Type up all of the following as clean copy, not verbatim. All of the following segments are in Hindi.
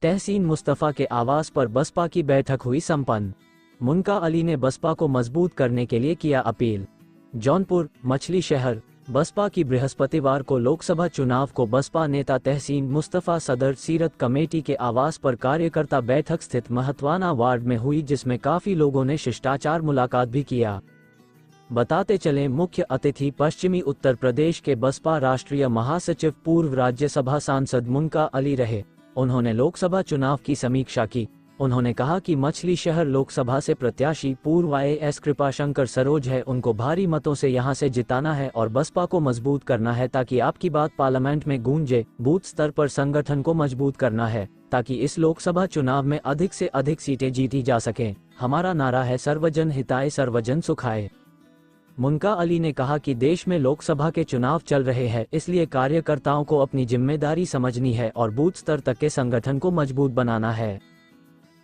तहसीन मुस्तफ़ा के आवास पर बसपा की बैठक हुई संपन्न। मुनका अली ने बसपा को मजबूत करने के लिए किया अपील। जौनपुर मछली शहर बसपा की बृहस्पतिवार को लोकसभा चुनाव को बसपा नेता तहसीन मुस्तफ़ा सदर सीरत कमेटी के आवास पर कार्यकर्ता बैठक स्थित महतवाना वार्ड में हुई, जिसमें काफी लोगों ने शिष्टाचार मुलाकात भी किया। बताते चलें, मुख्य अतिथि पश्चिमी उत्तर प्रदेश के बसपा राष्ट्रीय महासचिव पूर्व राज्यसभा सांसद मुनका अली रहे। उन्होंने लोकसभा चुनाव की समीक्षा की। उन्होंने कहा कि मछली शहर लोकसभा से प्रत्याशी पूर्व IAS कृपाशंकर सरोज है, उनको भारी मतों से यहां से जिताना है और बसपा को मजबूत करना है ताकि आपकी बात पार्लियामेंट में गूंजे। बूथ स्तर पर संगठन को मजबूत करना है ताकि इस लोकसभा चुनाव में अधिक से अधिक सीटें जीती जा सकें। हमारा नारा है सर्वजन हिताय सर्वजन सुखाय। मुनका अली ने कहा कि देश में लोकसभा के चुनाव चल रहे हैं, इसलिए कार्यकर्ताओं को अपनी जिम्मेदारी समझनी है और बूथ स्तर तक के संगठन को मजबूत बनाना है।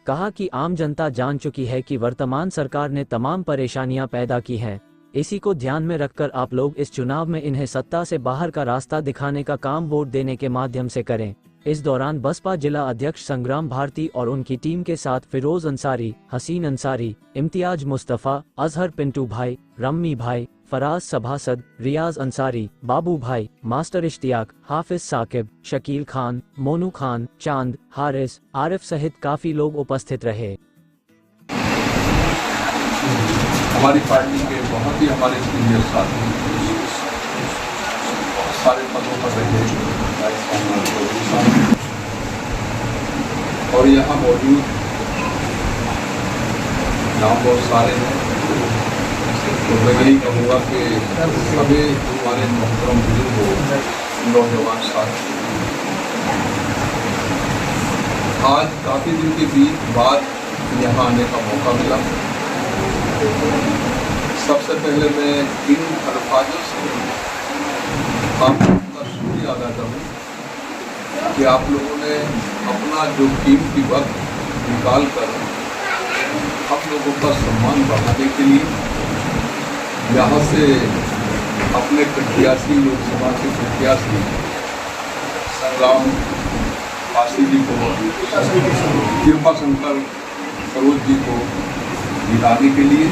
कहा कि आम जनता जान चुकी है कि वर्तमान सरकार ने तमाम परेशानियां पैदा की हैं। इसी को ध्यान में रखकर आप लोग इस चुनाव में इन्हें सत्ता से बाहर का रास्ता दिखाने का काम वोट देने के माध्यम से करें। इस दौरान बसपा जिला अध्यक्ष संग्राम भारती और उनकी टीम के साथ फिरोज अंसारी, हसीन अंसारी, इम्तियाज मुस्तफ़ा, अजहर पिंटू भाई, रम्मी भाई, फराज सभासद, रियाज अंसारी, बाबू भाई, मास्टर इश्तियाक, हाफिज साकिब, शकील खान, मोनू खान, चांद, हारिस, आरिफ सहित काफी लोग उपस्थित रहे। हमारी पार्टी के बहुत ही हमारे सीनियर साथी बहुत सारे पदों पर रहे और यहाँ मौजूद नाम बहुत सारे हैं, तो मैं यही कहूँगा कि सभी हमारे मोहतरम बुजुर्ग हो, नौजवान साथी, आज काफ़ी दिन के बाद यहाँ आने का मौका मिला। सबसे पहले मैं इन अल्फाजों से आपका शुक्रिया अदा करूँ कि आप लोगों ने अपना जो कीमती वक्त निकाल कर हम लोगों का सम्मान बढ़ाने के लिए यहाँ से अपने प्रत्याशी लोकसभा के प्रत्याशी संग्राम पासी जी को, कृपाशंकर सरोज जी को जिताने के लिए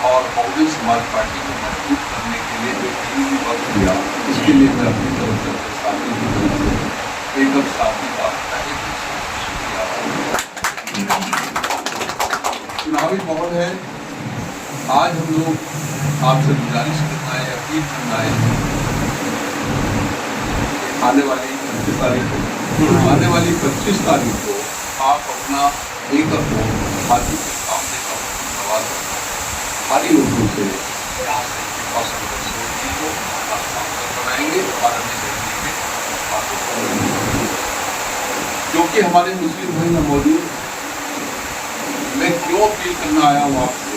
और बहुजन समाज पार्टी को मजबूत करने के लिए जो कीमती वक्त दिया, इसके लिए मैं अपनी तरफ से साथी की तरफ से एकदम साथी का चुनावी माहौल है। आज हम लोग आपसे गुजारिश करना है, अपील करना है, आने वाली 25 तारीख को आप अपना एक हाथी के सामने का सवाल खाली लोगों से यहाँ से बनाएंगे और क्योंकि हमारे मुस्लिम भाई में मौजूद, मैं क्यों अपील करना आया हूँ आपसे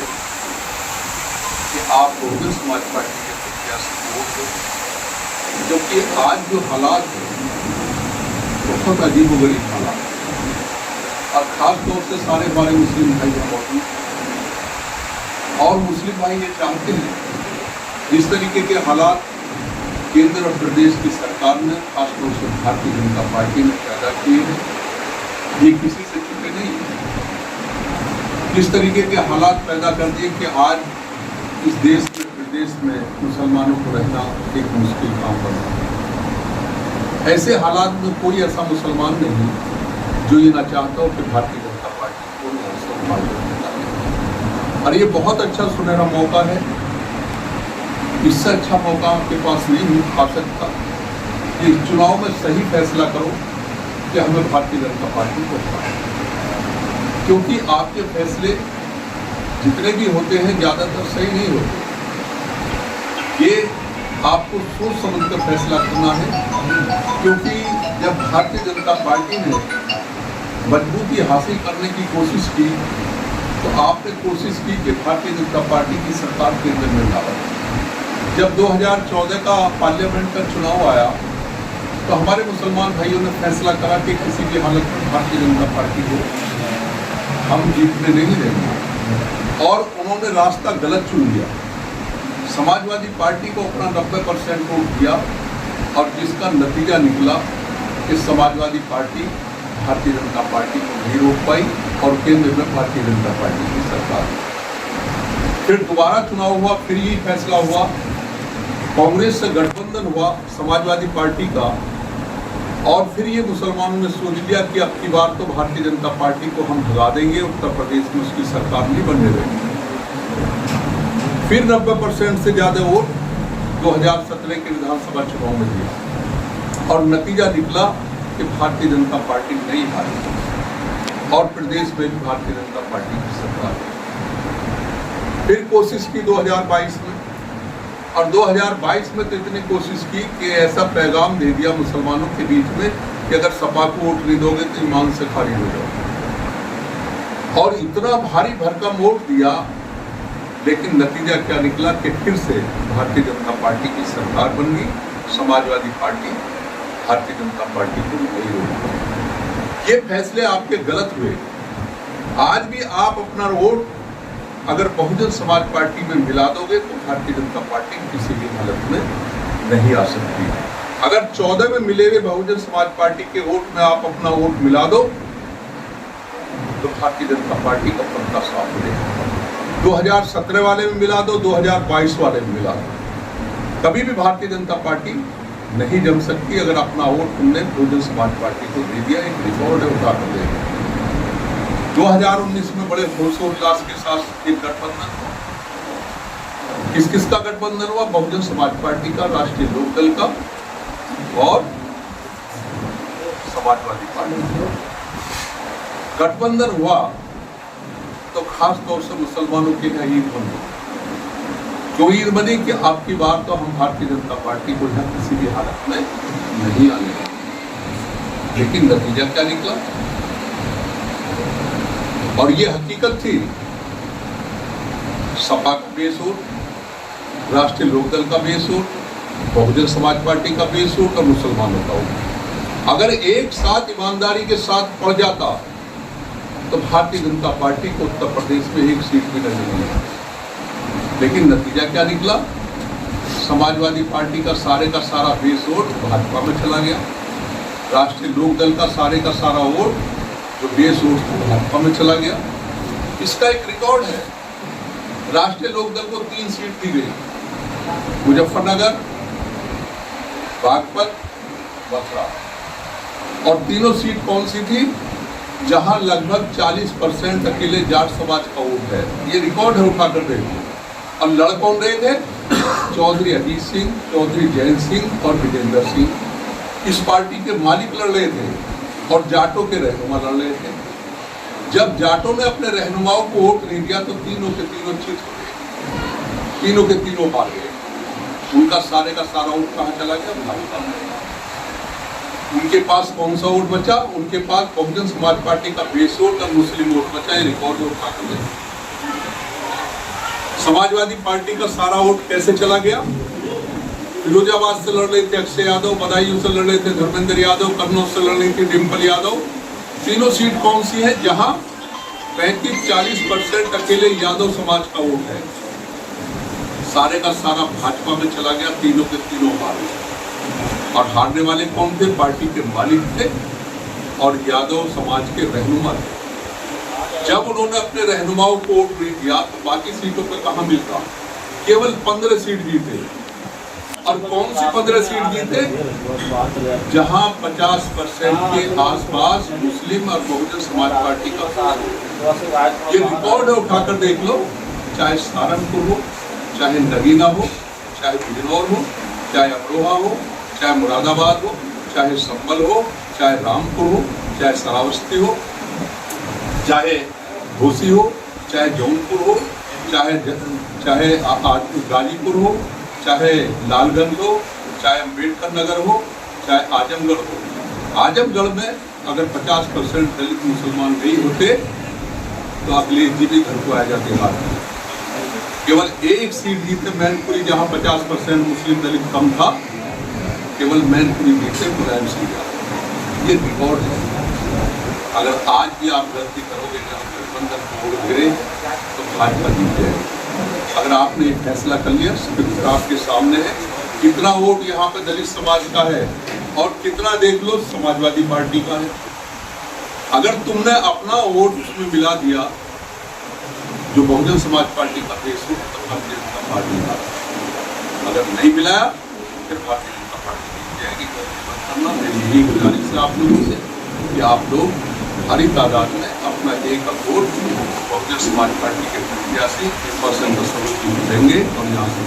कि आप बहुजन समाज पार्टी के प्रत्याशी वोट दो, क्योंकि आज जो हालात है बहुत अजीबोगरीब हालात और खास तौर से सारे हमारे मुस्लिम भाई यहाँ मौजूद और मुस्लिम भाई ये चाहते हैं जिस तरीके के हालात केंद्र और प्रदेश की सरकार ने खासतौर से भारतीय जनता पार्टी ने पैदा किए हैं, ये किसी से छुपे नहीं है। किस तरीके के हालात पैदा कर दिए कि आज इस देश में प्रदेश में मुसलमानों को रहना एक मुश्किल काम बन रहा है। ऐसे हालात में कोई ऐसा मुसलमान नहीं जो ये ना चाहता हो कि भारतीय जनता पार्टी को और ये बहुत अच्छा सुनहरा मौका है। इससे अच्छा मौका आपके पास नहीं आ सकता कि चुनाव में सही फैसला करो कि हमें भारतीय जनता पार्टी को क्योंकि आपके फैसले जितने भी होते हैं ज़्यादातर सही नहीं होते। ये आपको सोच समझ कर फैसला करना है, क्योंकि जब भारतीय जनता पार्टी ने मजबूती हासिल करने की कोशिश की तो आपने कोशिश की कि भारतीय जनता पार्टी की सरकार केंद्र में लाए। जब 2014 का पार्लियामेंट का चुनाव आया तो हमारे मुसलमान भाइयों ने फैसला करा कि किसी भी हालत में भारतीय जनता पार्टी को हम जीतने नहीं देंगे और उन्होंने रास्ता गलत चुन लिया। समाजवादी पार्टी को अपना 90% वोट दिया और जिसका नतीजा निकला कि समाजवादी पार्टी भारतीय जनता पार्टी को नहीं रोक पाई और केंद्र में भारतीय जनता पार्टी की सरकार। फिर दोबारा चुनाव हुआ, फिर यही फैसला हुआ, कांग्रेस से गठबंधन हुआ समाजवादी पार्टी का, और फिर ये मुसलमानों ने सोच लिया कि अब की बार तो भारतीय जनता पार्टी को हम भगा देंगे, उत्तर प्रदेश में उसकी सरकार नहीं बनने देंगे। फिर 90% से ज्यादा वोट 2017 के विधानसभा चुनाव में दिया और नतीजा निकला कि भारतीय जनता पार्टी नहीं हारी और प्रदेश में भी भारतीय जनता पार्टी की सरकार। फिर कोशिश की 2022 में, और 2022 में तो इतनी कोशिश की कि ऐसा पैगाम दे दिया मुसलमानों के बीच में कि अगर सपा को वोट नहीं दोगे तो ईमान से खारिज हो जाओगे, और इतना भारी भरकम वोट दिया। लेकिन नतीजा क्या निकला कि फिर से भारतीय जनता पार्टी की सरकार बन गई, समाजवादी पार्टी भारतीय जनता पार्टी को नहीं रोकी। ये फैसले आपके गलत हुए। आज भी आप अपना वोट अगर बहुजन समाज पार्टी में मिला दोगे तो भारतीय जनता पार्टी किसी भी हालत में नहीं आ सकती। अगर 14 में मिले हुए बहुजन समाज पार्टी के वोट में आप अपना वोट मिला दो तो भारतीय जनता पार्टी का पत्ता साफ हो जाएगा। 2017 वाले में मिला दो, 2022 वाले में मिला दो, कभी भी भारतीय जनता पार्टी नहीं जम सकती। अगर अपना वोट तुमने बहुजन समाज पार्टी को दे दिया, एक रिकॉर्ड है, उठा कर देगा। 2019 में बड़े हर्षोल्लास के साथ एक गठबंधन हुआ। किस किस का गठबंधन हुआ? बहुजन समाज पार्टी का, राष्ट्रीय लोकदल का और समाजवादी पार्टी का गठबंधन हुआ। तो खास तौर से मुसलमानों के लिए ईद बनी, जो ईद बनी कि आपकी बार तो हम भारतीय जनता पार्टी को यहाँ किसी भी हालत में नहीं आने देंगे। लेकिन नतीजा क्या निकला? और ये हकीकत थी, सपा का बेस वोट, राष्ट्रीय लोकदल का base vote, Bahujan Samaj party का बेस वोट और मुसलमानों का वोट अगर एक साथ ईमानदारी के साथ पड़ जाता तो भारतीय जनता पार्टी को उत्तर प्रदेश में एक सीट भी नहीं मिली। लेकिन नतीजा क्या निकला? समाजवादी पार्टी का सारा बेस वोट भाजपा में चला गया, राष्ट्रीय लोकदल का सारा वोट जो बेस वोट भाजपा में चला गया। इसका एक रिकॉर्ड है। राष्ट्रीय लोकदल को 3 सीट दी गई, मुजफ्फरनगर, बागपत, मथुरा, और तीनों सीट कौन सी थी? जहां लगभग 40% अकेले जाट समाज का वोट है। ये रिकॉर्ड है, उठाकर देखो। अब लड़ कौन रहे थे? चौधरी अजीत सिंह, चौधरी जयंत सिंह और विजेंद्र सिंह इस पार्टी के मालिक लड़ रहे थे और जाटों के रहनुमा लड़ रहे थे। जब जाटों ने अपने रहनुमाओं को वोट नहीं दिया तो तीनों के तीनों चित हो गए, तीनों के तीनों हार गए। उनका सारा वोट कहाँ चला गया? भाजपा में। उनके पास कौन सा वोट बचा? उनके पास बहुजन समाज पार्टी का बेस वोट और मुस्लिम वोट बचा। ये रिकॉर्ड उठा कर ले। समाजवादी पार्टी का सारा वोट कैसे चला गया? फिरोजाबाद से लड़ रहे थे अक्षय यादव, बदायूं से लड़ रहे थे धर्मेंद्र यादव, कन्नौज से लड़ रही थी डिम्पल यादव। तीनों सीट कौन सी है? जहां 35-40% अकेले यादव समाज का वोट है। का सारा भाजपा में चला गया, तीनों के तीनों हार गए। और हारने वाले कौन थे? पार्टी के मालिक थे और यादव समाज के रहनुमा थे। जब उन्होंने अपने रहनुमाओं को वोट नहीं दिया तो बाकी सीटों पर कहां मिलता? केवल 15 सीट जीते। और कौन सी 15 सीट जीते? जहां 50% के आसपास मुस्लिम और बहुजन समाज पार्टी का। ये रिकॉर्ड है, उठाकर देख लो। चाहे सहारनपुर हो, चाहे नगीना हो, चाहे बिजनौर हो, चाहे अमरोहा हो, चाहे मुरादाबाद हो, चाहे संभल हो, चाहे रामपुर हो, चाहे श्रावस्ती हो, चाहे घोसी हो, चाहे जौनपुर हो, चाहे गाजीपुर हो, चाहे लालगंज हो, चाहे अम्बेडकर नगर हो, चाहे आजमगढ़ हो। आजमगढ़ में अगर 50% दलित मुसलमान नहीं होते तो अगले भी घर को आ जाते हाथ में। केवल एक सीट जीते मैनपुरी, जहां 50% मुस्लिम दलित कम था, केवल मैनपुरी जीते मुलायम सीट। ये रिकॉर्ड है। अगर आज भी आप गलती करोगे कि हम गठबंधन को वोट गिरे तो भाजपा जीत जाएगी। अगर आपने एक फैसला कर लिया, आपके सामने है, कितना वोट यहाँ पे दलित समाज का है, और कितना देख लो समाजवादी पार्टी का है। अगर तुमने अपना वोट उसमें मिला दिया जो बहुजन समाज पार्टी का 100 भारतीय जनता पार्टी का, अगर नहीं मिलाया फिर भारतीय जनता पार्टी जीत जाएगी। करना मेरी यही गुजारिश है आप लोगों से कि आप लोग भारी तादाद में अपना एक वोट बहुजन समाज पार्टी के प्रत्याशी 1% देंगे और यहाँ से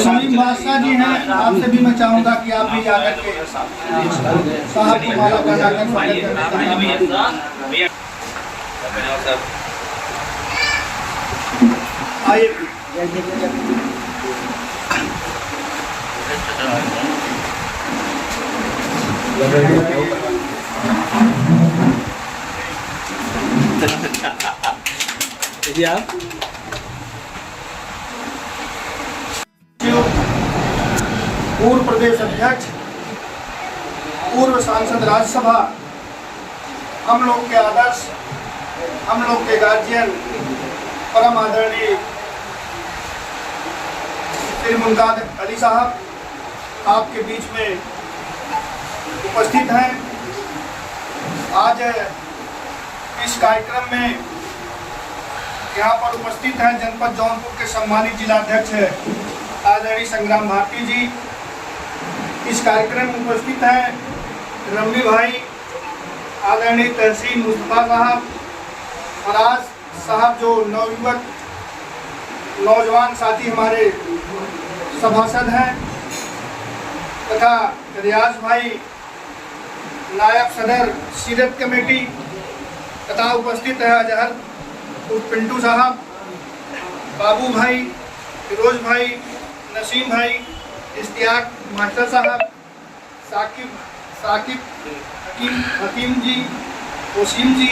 सलीम बादशाह जी हैं, आपसे भी मैं चाहूंगा कि आप भी जाकर के साहब को माला बनाकर स्वागत करें। आइए पूर्व प्रदेश अध्यक्ष, पूर्व सांसद राज्यसभा, हम लोग के आदर्श, हम लोग के गार्जियन, परम आदरणीय श्री मुमताज अली साहब आपके बीच में उपस्थित हैं। आज इस कार्यक्रम में यहाँ पर उपस्थित हैं जनपद जौनपुर के सम्मानित जिलाध्यक्ष आदरणीय संग्राम भारती जी। इस कार्यक्रम में उपस्थित हैं रम्मी भाई, आदरणीय तहसीन मुस्तफा साहब, फराज साहब जो नवयुवक नौजवान साथी हमारे सभासद हैं, तथा रियाज भाई नायब सदर सीरत कमेटी, तथा उपस्थित है अजहर पिंटू साहब, बाबू भाई, फिरोज भाई, नसीम भाई, इश्तियाक मास्टर साहब, साकिब हकीम जी, वसीम जी।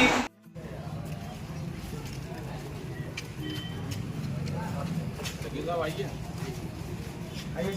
आइए